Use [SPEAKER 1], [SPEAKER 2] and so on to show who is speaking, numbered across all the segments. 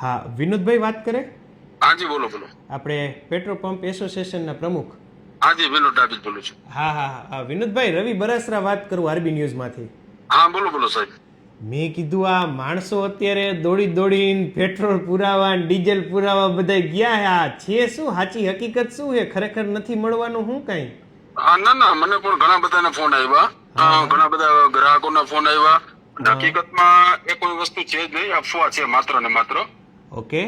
[SPEAKER 1] હા, વિનોદભાઈ વાત કરે?
[SPEAKER 2] હાજી બોલો બોલો.
[SPEAKER 1] આપણે પેટ્રોલ પંપ એસોસિએશનના પ્રમુખ.
[SPEAKER 2] હાજી વિનોદ ડાબી બોલું છું.
[SPEAKER 1] હા હા હા, વિનોદભાઈ, રવિ બરાસરા વાત કરું આરબી ન્યૂઝમાંથી.
[SPEAKER 2] હા બોલો બોલો સાહેબ.
[SPEAKER 1] મેં કીધું આ માણસો અત્યારે દોડી દોડીને પેટ્રોલ પુરાવા ડીઝલ પુરાવા બધા ગયા આ છે શું? સાચી હકીકત શું છે? ખરેખર નથી મળવાનું શું કઈ?
[SPEAKER 2] હા ના ના, મને પણ ઘણા બધાના ફોન આવ્યા, ઘણા બધા ગ્રાહકોના ફોન આવ્યા. હકીકતમાં એ કોઈ વસ્તુ છે જ નહીં, અફવા છે માત્ર ને માત્ર.
[SPEAKER 1] ઓકે.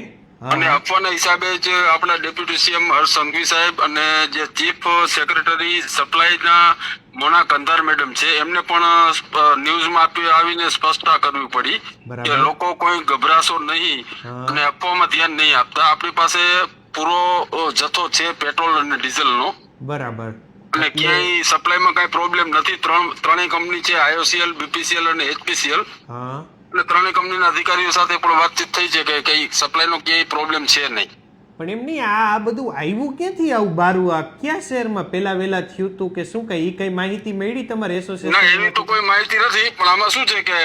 [SPEAKER 2] અને અફવાના હિસાબે જ આપણા ડેપ્યુટી સીએમ હર્ષ સંઘવી સાહેબ અને જે ચીફ સેક્રેટરી સપ્લાયના મોના કંધાર મેડમ છે એમને પણ ન્યૂઝમાં આવીને સ્પષ્ટતા કરવી પડી કે લોકો કોઈ ગભરાશો નહીં અને અફવામાં ધ્યાન નહીં આપતા. આપણી પાસે પૂરો જથ્થો છે પેટ્રોલ અને ડીઝલનો.
[SPEAKER 1] બરાબર.
[SPEAKER 2] અને ક્યાંય સપ્લાયમાં કઈ પ્રોબ્લેમ નથી. ત્રણેય કંપની છે, આઈઓસીએલ, બીપીસીએલ અને એચપીસીએલ. એટલે ત્રણેય કંપનીના અધિકારીઓ સાથે પણ વાતચીત થઈ છે કે કઈ સપ્લાયનો ક્યાંય પ્રોબ્લેમ છે નહીં.
[SPEAKER 1] પણ એમની આ બધું આવ્યું ક્યાંથી આવું બારું? આ કયા શહેરમાં પેલા વેલા થયું હતું કે શું કઈ કઈ માહિતી મળી તમારે એસોસિએશન?
[SPEAKER 2] ના, એવી તો કોઈ માહિતી નથી, પણ આમાં શું છે કે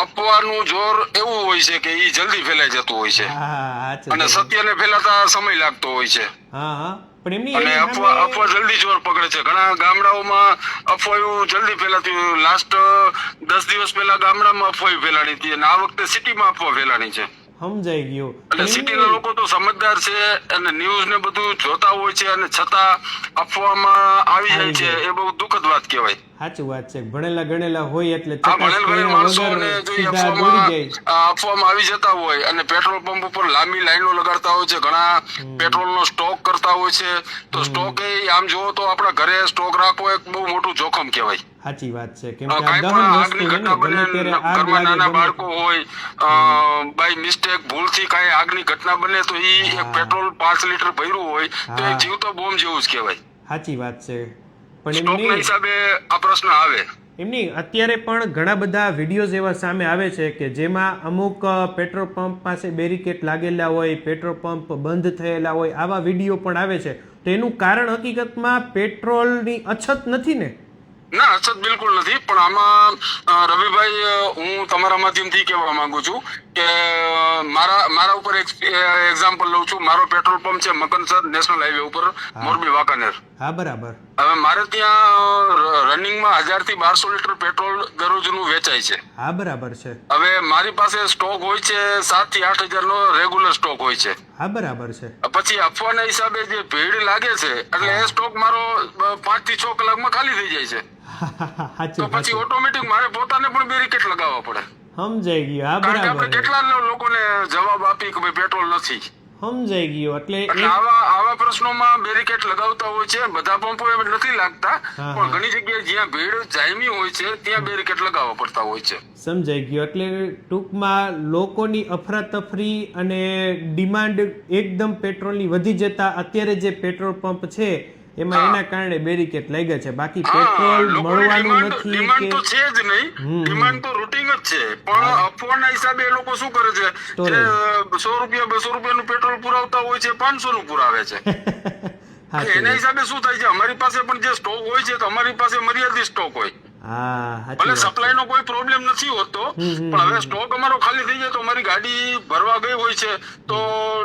[SPEAKER 2] અફવાનું જોર એવું હોય છે કે એ જલ્દી ફેલાઈ જતું હોય છે અને સત્યને ફેલાતા સમય લાગતો હોય છે.
[SPEAKER 1] હા હા, પણ એમની
[SPEAKER 2] અને અફવા જલ્દી જોર પકડે છે. ઘણા ગામડાઓમાં અફવાયું જલ્દી ફેલાતી. લાસ્ટ 10 દિવસ પહેલા ગામડામાં અફવાયું ફેલાણી હતી અને આ વખતે સિટીમાં અફવા ફેલાણી છે.
[SPEAKER 1] સમજાઈ ગયું.
[SPEAKER 2] એટલે સિટીના લોકો તો સમજદાર છે અને ન્યૂઝ ને બધું જોતા હોય છે અને છતાં અફવામાં આવી જાય છે. એ બહુ દુઃખદ વાત કહેવાય.
[SPEAKER 1] સાચી વાત છે. ભણેલા ગણેલા હોય એટલે
[SPEAKER 2] ભણેલા માણસોને જો અફવામાં આવી જતા હોય અને પેટ્રોલ પંપ ઉપર લાંબી લાઈનો લગાડતા હોય છે, ઘણા પેટ્રોલનો સ્ટોક કરતા હોય છે, તો સ્ટોક એ આમ જોવો તો આપણા ઘરે સ્ટોક રાખવો એક બહુ મોટું જોખમ કહેવાય.
[SPEAKER 1] સાચી વાત છે. કેમ કે આ દહન વસ્તુ છે ને, ગમે ત્યારે આગ લાગે.
[SPEAKER 2] નાના બાળકો હોય, બાય મિસ્ટેક ભૂલથી કાંઈ આગની ઘટના બને તો ઈ એક પેટ્રોલ 5 લીટર ભર્યું હોય તો એ જીવતો બોમ્બ જેવું જ કહેવાય.
[SPEAKER 1] સાચી વાત છે. પણ
[SPEAKER 2] સ્ટોકના હિસાબે આ પ્રશ્ન આવે.
[SPEAKER 1] એમની અત્યારે પણ ઘણા બધા વિડીયોઝ એવા સામે આવે છે કે જેમાં અમુક પેટ્રોલ પંપ પાસે બેરિકેડ લાગેલા હોય, પેટ્રોલ પંપ બંધ થયેલા હોય, આવા વિડીયો પણ આવે છે. તો એનું કારણ હકીકતમાં પેટ્રોલની અછત નથી ને?
[SPEAKER 2] ના, અછત બિલકુલ નથી. પણ આમાં રવિભાઈ, હું તમારા માધ્યમથી કહેવા માંગુ છું કે મારા ઉપર એક એક્ઝામ્પલ લઉં છું. મારો પેટ્રોલ પંપ છે મકનસર નેશનલ હાઈવે ઉપર, મોરબી વાંકાનેર.
[SPEAKER 1] હા, બરાબર.
[SPEAKER 2] હવે મારે ત્યાં રનિંગમાં 1000 થી 1200 લીટર પેટ્રોલ દરરોજનું વેચાય છે.
[SPEAKER 1] હા, બરાબર છે.
[SPEAKER 2] હવે મારી પાસે સ્ટોક હોય છે 7 થી 8000 નો રેગ્યુલર સ્ટોક હોય છે.
[SPEAKER 1] હા, બરાબર છે.
[SPEAKER 2] પછી અફવાના હિસાબે જે ભીડ લાગે છે એટલે એ સ્ટોક મારો 5 થી 6 કલાકમાં ખાલી થઈ જાય છે. તો પછી ઓટોમેટિક મારે પોતાને પણ બેરિકેડ લગાવવા પડે.
[SPEAKER 1] સમજાઈ ગયું. હા, બરાબર.
[SPEAKER 2] આપણે કેટલા લોકોને જવાબ આપી કે ભાઈ પેટ્રોલ નથી.
[SPEAKER 1] સમજાઈ ગયું. એટલે
[SPEAKER 2] આવા પ્રશ્નોમાં બેરિકેડ લગાવતા હોય છે. બધા પંપો એમ નથી લાગતા, પણ ઘણી જગ્યાએ જ્યાં ભીડ જામી હોય છે ત્યાં બેરિકેડ લગાવવા પડતા હોય છે.
[SPEAKER 1] સમજાઈ ગયું. એટલે ટૂંકમાં લોકોની અફરાતફરી અને ડિમાન્ડ એકદમ પેટ્રોલની વધી જતા અત્યારે જે પેટ્રોલ પંપ છે એમાં એના કારણે બેરિકેડ લાગ્યા છે. બાકી પેટ્રોલ મળવાનું નથી.
[SPEAKER 2] ડિમાન્ડ તો છે જ નહીં, ડિમાન્ડ તો રૂટીન જ છે. પણ અફવાના હિસાબે એ લોકો શું કરે છે કે 100 રૂપિયા 200 રૂપિયાનું પેટ્રોલ પુરાવતા હોય છે, 500 નું પુરાવે છે. એના હિસાબે શું થાય છે, અમારી પાસે પણ જે સ્ટોક હોય છે તો અમારી પાસે મર્યાદિત સ્ટોક હોય. ભલે સપ્લાય નો કોઈ પ્રોબ્લેમ નથી હોતો, પણ હવે સ્ટોક અમારો ખાલી થઈ જાય તો અમારી ગાડી ભરવા ગઈ હોય છે તો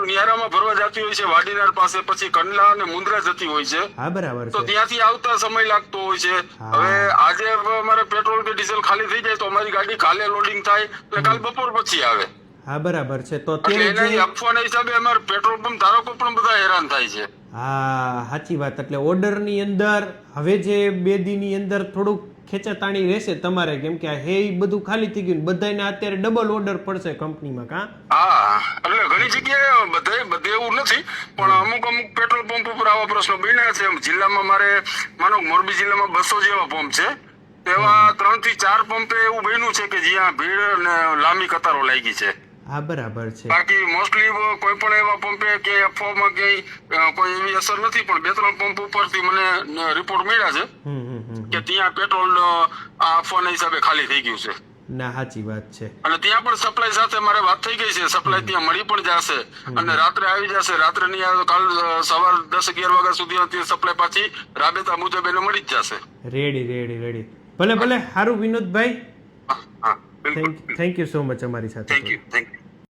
[SPEAKER 2] નિયારામાં ભરવા જતી હોય છે, વાડીનાર પાસે, પછી કંડલા અને મુંદ્રા જતી હોય છે.
[SPEAKER 1] બરાબર.
[SPEAKER 2] તો ત્યાંથી આવતા સમય લાગતો હોય છે. હવે આજે અમારે પેટ્રોલ કે ડીઝલ ખાલી થઈ જાય તો અમારી ગાડી કાલે લોડિંગ થાય એટલે કાલ બપોર પછી આવે.
[SPEAKER 1] હા, બરાબર છે. તો
[SPEAKER 2] એના અફવાના હિસાબે અમારે પેટ્રોલ પંપ ધારકો પણ બધા હેરાન થાય છે.
[SPEAKER 1] હા, સાચી વાત. એટલે ઓર્ડરની અંદર હવે જે 2 દીની અંદર થોડુંક ખેંચાતાણી રહેશે તમારે, કેમ કે હે બધું ખાલી થઈ ગયું. બધાને અત્યારે ડબલ ઓર્ડર પડશે કંપનીમાં.
[SPEAKER 2] હા, એટલે ઘણી જગ્યાએ બધે એવું નથી, પણ અમુક પેટ્રોલ પંપ ઉપર આવા પ્રશ્નો બન્યા છે. જિલ્લામાં મારે માનો મોરબી જિલ્લામાં 200 જેવા પંપ છે. એવા 3 થી 4 પંપે એવું બન્યું છે કે જ્યાં ભીડ અને લાંબી કતારો લાગી છે.
[SPEAKER 1] હા, બરાબર છે.
[SPEAKER 2] બાકી મોસ્ટલી કોઈ પણ એવા પંપે કે અફવામાં ક્યાંય કોઈ એવી અસર નથી. પણ 2-3 પંપ ઉપરથી મને રિપોર્ટ મળ્યા છે કે ત્યાં પેટ્રોલ અફવાના હિસાબે ખાલી થઈ ગયું છે.
[SPEAKER 1] ના, સાચી વાત છે.
[SPEAKER 2] અને ત્યાં પણ સપ્લાય સાથે મારે વાત થઈ ગઈ છે. સપ્લાય ત્યાં મળી પણ જશે અને રાત્રે આવી જશે. રાત્રે નહીં આવે તો કાલ સવાર 10-11 વાગ્યા સુધી સપ્લાય પાછી રાબેતા મુજબ એને મળી જ જશે.
[SPEAKER 1] રેડી. ભલે. સારું Vinodbhai. Thank you so much અમારી સાથે.
[SPEAKER 2] Thank you.